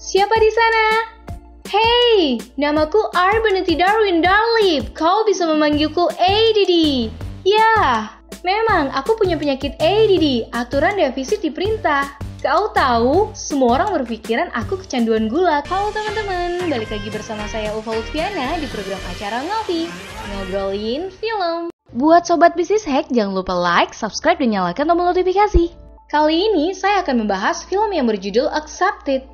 Siapa di sana? Hey, namaku Arbanati Darwin Darlip. Kau bisa memanggilku ADD. Ya, memang aku punya penyakit ADD, aturan defisit diperintah. Kau tahu, semua orang berpikiran aku kecanduan gula. Halo teman-teman, balik lagi bersama saya Ufa Lutfiana di program acara Ngopi, Ngobrolin Film. Buat Sobat Bisnis Hack, jangan lupa like, subscribe, dan nyalakan tombol notifikasi. Kali ini saya akan membahas film yang berjudul Accepted.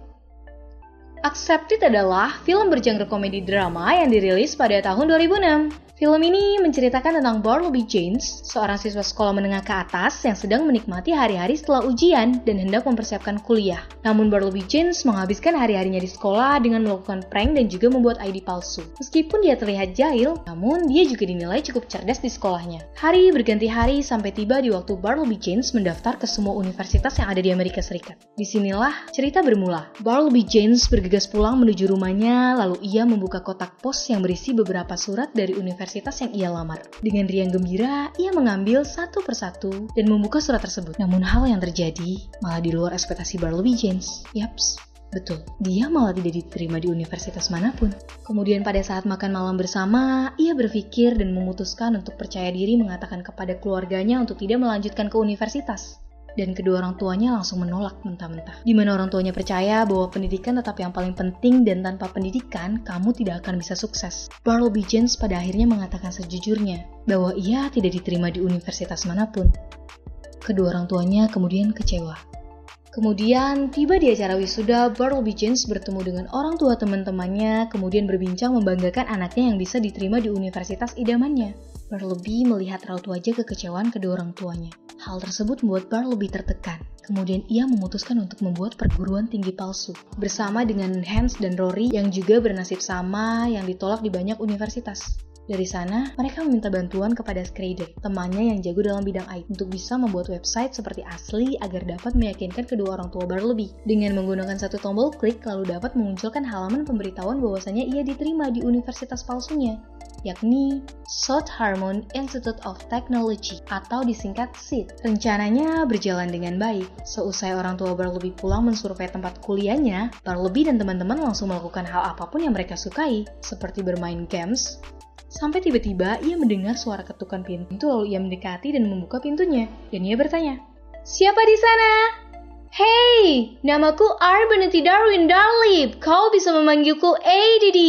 Accepted adalah film bergenre komedi drama yang dirilis pada tahun 2006. Film ini menceritakan tentang Bartleby James, seorang siswa sekolah menengah ke atas yang sedang menikmati hari-hari setelah ujian dan hendak mempersiapkan kuliah. Namun Bartleby James menghabiskan hari-harinya di sekolah dengan melakukan prank dan juga membuat ID palsu. Meskipun dia terlihat jahil, namun dia juga dinilai cukup cerdas di sekolahnya. Hari berganti hari sampai tiba di waktu Bartleby James mendaftar ke semua universitas yang ada di Amerika Serikat. Disinilah cerita bermula. Bartleby James bergegas pulang menuju rumahnya, lalu ia membuka kotak pos yang berisi beberapa surat dari universitas yang ia lamar. Dengan riang gembira, ia mengambil satu persatu dan membuka surat tersebut. Namun hal yang terjadi malah di luar ekspektasi Bartleby James. Yaps, betul, dia malah tidak diterima di universitas manapun. Kemudian pada saat makan malam bersama, ia berpikir dan memutuskan untuk percaya diri mengatakan kepada keluarganya untuk tidak melanjutkan ke universitas. Dan kedua orang tuanya langsung menolak mentah-mentah. Di mana orang tuanya percaya bahwa pendidikan tetap yang paling penting dan tanpa pendidikan, kamu tidak akan bisa sukses. Bartleby James pada akhirnya mengatakan sejujurnya bahwa ia tidak diterima di universitas manapun. Kedua orang tuanya kemudian kecewa. Kemudian tiba di acara wisuda, Bartleby James bertemu dengan orang tua teman-temannya, kemudian berbincang membanggakan anaknya yang bisa diterima di universitas idamannya. Bartleby melihat raut wajah kekecewaan kedua orang tuanya. Hal tersebut membuat Bartleby tertekan. Kemudian ia memutuskan untuk membuat perguruan tinggi palsu. Bersama dengan Hans dan Rory yang juga bernasib sama yang ditolak di banyak universitas. Dari sana, mereka meminta bantuan kepada Schrader, temannya yang jago dalam bidang IT, untuk bisa membuat website seperti asli agar dapat meyakinkan kedua orang tua Bartleby. Dengan menggunakan satu tombol klik, lalu dapat memunculkan halaman pemberitahuan bahwasanya ia diterima di universitas palsunya, yakni South Harmon Institute of Technology atau disingkat SIT. Rencananya berjalan dengan baik. Seusai orang tua Bartleby pulang mensurvei tempat kuliahnya, Bartleby dan teman-teman langsung melakukan hal apapun yang mereka sukai, seperti bermain games. Sampai tiba-tiba ia mendengar suara ketukan pintu, lalu ia mendekati dan membuka pintunya. Dan ia bertanya, "Siapa di sana?" "Hey, namaku Arbanati Darwin Darlip. Kau bisa memanggilku ADD."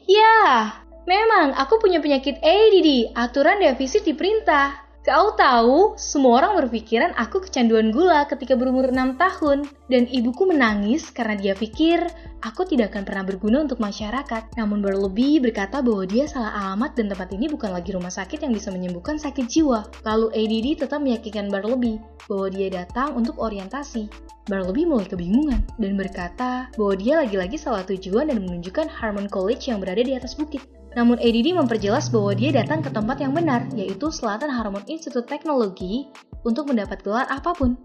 "Ya, memang aku punya penyakit ADD, aturan defisit diperintah. Kau tahu, semua orang berpikiran aku kecanduan gula ketika berumur 6 tahun. Dan ibuku menangis karena dia pikir aku tidak akan pernah berguna untuk masyarakat." Namun Bartleby berkata bahwa dia salah alamat dan tempat ini bukan lagi rumah sakit yang bisa menyembuhkan sakit jiwa. Lalu ADD tetap meyakinkan Bartleby bahwa dia datang untuk orientasi. Bartleby mulai kebingungan dan berkata bahwa dia lagi-lagi salah tujuan dan menunjukkan Harmon College yang berada di atas bukit. Namun ADD memperjelas bahwa dia datang ke tempat yang benar, yaitu Selatan Harmon Institute Teknologi, untuk mendapat gelar apapun.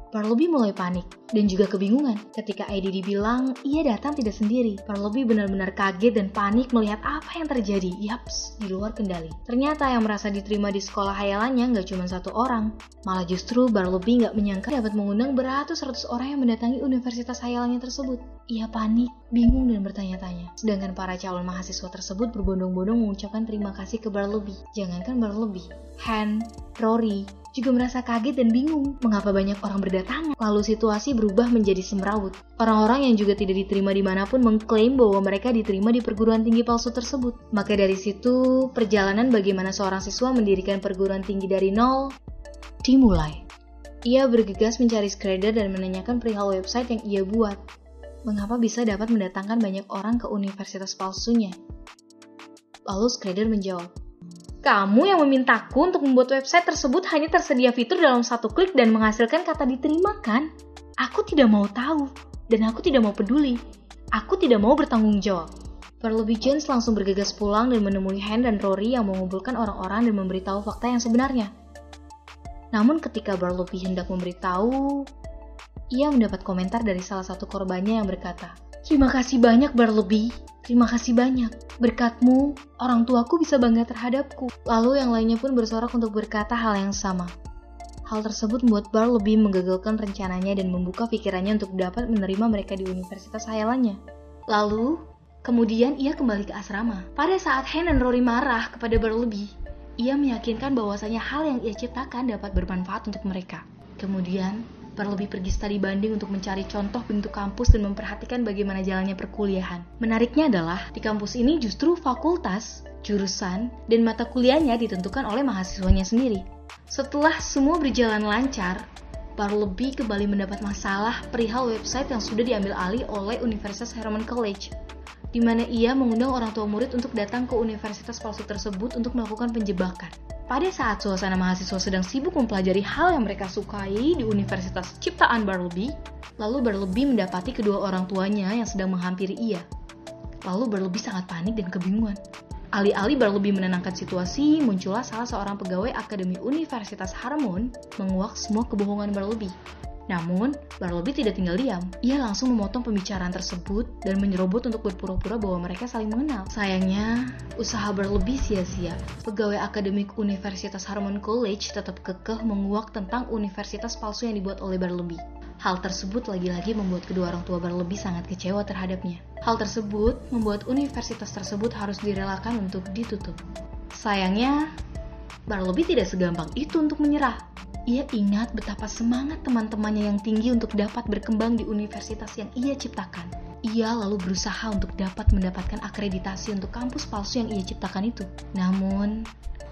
Bartleby mulai panik dan juga kebingungan ketika ADD bilang ia datang tidak sendiri. Bartleby benar-benar kaget dan panik melihat apa yang terjadi. Yaps, di luar kendali. Ternyata yang merasa diterima di sekolah hayalannya nggak cuma satu orang. Malah justru Bartleby nggak menyangka dapat mengundang beratus-ratus orang yang mendatangi universitas hayalannya tersebut. Ia panik, bingung dan bertanya-tanya. Sedangkan para calon mahasiswa tersebut berbondong-bondong mengucapkan terima kasih ke Bartleby. Jangankan Bartleby, Han, Rory juga merasa kaget dan bingung mengapa banyak orang berdatangan. Lalu situasi berubah menjadi semrawut. Orang-orang yang juga tidak diterima dimanapun mengklaim bahwa mereka diterima di perguruan tinggi palsu tersebut. Maka dari situ, perjalanan bagaimana seorang siswa mendirikan perguruan tinggi dari nol dimulai. Ia bergegas mencari Schrader dan menanyakan perihal website yang ia buat. Mengapa bisa dapat mendatangkan banyak orang ke universitas palsunya? Lalu Schrader menjawab, "Kamu yang memintaku untuk membuat website tersebut hanya tersedia fitur dalam satu klik dan menghasilkan kata diterima, kan? Aku tidak mau tahu, dan aku tidak mau peduli. Aku tidak mau bertanggung jawab." Bartleby James langsung bergegas pulang dan menemui Han dan Rory yang mengumpulkan orang-orang dan memberitahu fakta yang sebenarnya. Namun ketika Bartleby hendak memberitahu, ia mendapat komentar dari salah satu korbannya yang berkata, "Terima kasih banyak Bartleby, terima kasih banyak. Berkatmu, orang tuaku bisa bangga terhadapku." Lalu yang lainnya pun bersorak untuk berkata hal yang sama. Hal tersebut membuat Bartleby menggagalkan rencananya dan membuka pikirannya untuk dapat menerima mereka di universitas hayalannya. Lalu, kemudian ia kembali ke asrama. Pada saat Hen dan Rory marah kepada Bartleby, ia meyakinkan bahwasanya hal yang ia ciptakan dapat bermanfaat untuk mereka. Kemudian, Bartleby pergi studi banding untuk mencari contoh bentuk kampus dan memperhatikan bagaimana jalannya perkuliahan. Menariknya adalah, di kampus ini justru fakultas, jurusan, dan mata kuliahnya ditentukan oleh mahasiswanya sendiri. Setelah semua berjalan lancar, Bartleby kembali mendapat masalah perihal website yang sudah diambil alih oleh Universitas Harmon College, di mana ia mengundang orang tua murid untuk datang ke universitas palsu tersebut untuk melakukan penjebakan. Pada saat suasana mahasiswa sedang sibuk mempelajari hal yang mereka sukai di Universitas Ciptaan Bartleby, lalu Bartleby mendapati kedua orang tuanya yang sedang menghampiri ia. Lalu Bartleby sangat panik dan kebingungan. Alih-alih Bartleby menenangkan situasi, muncullah salah seorang pegawai Akademi Universitas Harmon menguak semua kebohongan Bartleby. Namun, Bartleby tidak tinggal diam. Ia langsung memotong pembicaraan tersebut dan menyerobot untuk berpura-pura bahwa mereka saling mengenal. Sayangnya, usaha Bartleby sia-sia. Pegawai akademik Universitas Harmon College tetap kekeh menguak tentang universitas palsu yang dibuat oleh Bartleby. Hal tersebut lagi-lagi membuat kedua orang tua Bartleby sangat kecewa terhadapnya. Hal tersebut membuat universitas tersebut harus direlakan untuk ditutup. Sayangnya, Bartleby tidak segampang itu untuk menyerah. Ia ingat betapa semangat teman-temannya yang tinggi untuk dapat berkembang di universitas yang ia ciptakan. Ia lalu berusaha untuk dapat mendapatkan akreditasi untuk kampus palsu yang ia ciptakan itu. Namun,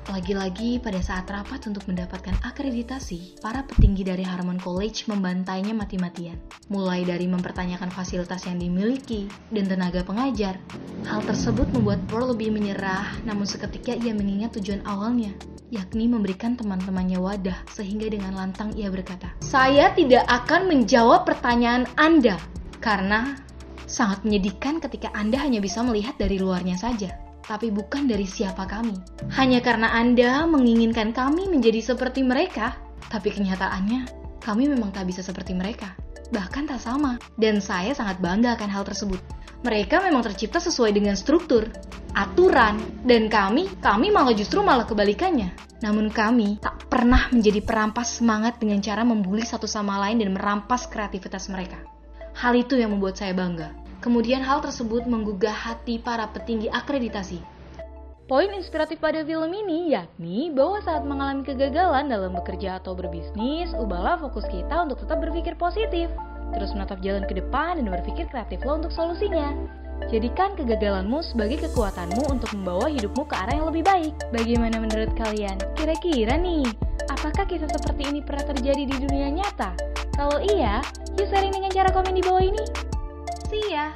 lagi-lagi pada saat rapat untuk mendapatkan akreditasi, para petinggi dari Harmon College membantainya mati-matian. Mulai dari mempertanyakan fasilitas yang dimiliki dan tenaga pengajar. Hal tersebut membuat Bartleby menyerah, namun seketika ia mengingat tujuan awalnya, yakni memberikan teman-temannya wadah, sehingga dengan lantang ia berkata, "Saya tidak akan menjawab pertanyaan Anda, karena sangat menyedihkan ketika Anda hanya bisa melihat dari luarnya saja, tapi bukan dari siapa kami. Hanya karena Anda menginginkan kami menjadi seperti mereka, tapi kenyataannya kami memang tak bisa seperti mereka, bahkan tak sama. Dan saya sangat bangga akan hal tersebut. Mereka memang tercipta sesuai dengan struktur, aturan, dan kami malah kebalikannya. Namun kami tak pernah menjadi perampas semangat dengan cara membuli satu sama lain dan merampas kreativitas mereka. Hal itu yang membuat saya bangga." Kemudian hal tersebut menggugah hati para petinggi akreditasi. Poin inspiratif pada film ini yakni bahwa saat mengalami kegagalan dalam bekerja atau berbisnis, ubahlah fokus kita untuk tetap berpikir positif, terus menatap jalan ke depan dan berpikir kreatif lo untuk solusinya. Jadikan kegagalanmu sebagai kekuatanmu untuk membawa hidupmu ke arah yang lebih baik. Bagaimana menurut kalian? Kira-kira nih, apakah kisah seperti ini pernah terjadi di dunia nyata? Kalau iya, yuk sharing dengan cara komen di bawah ini. See ya!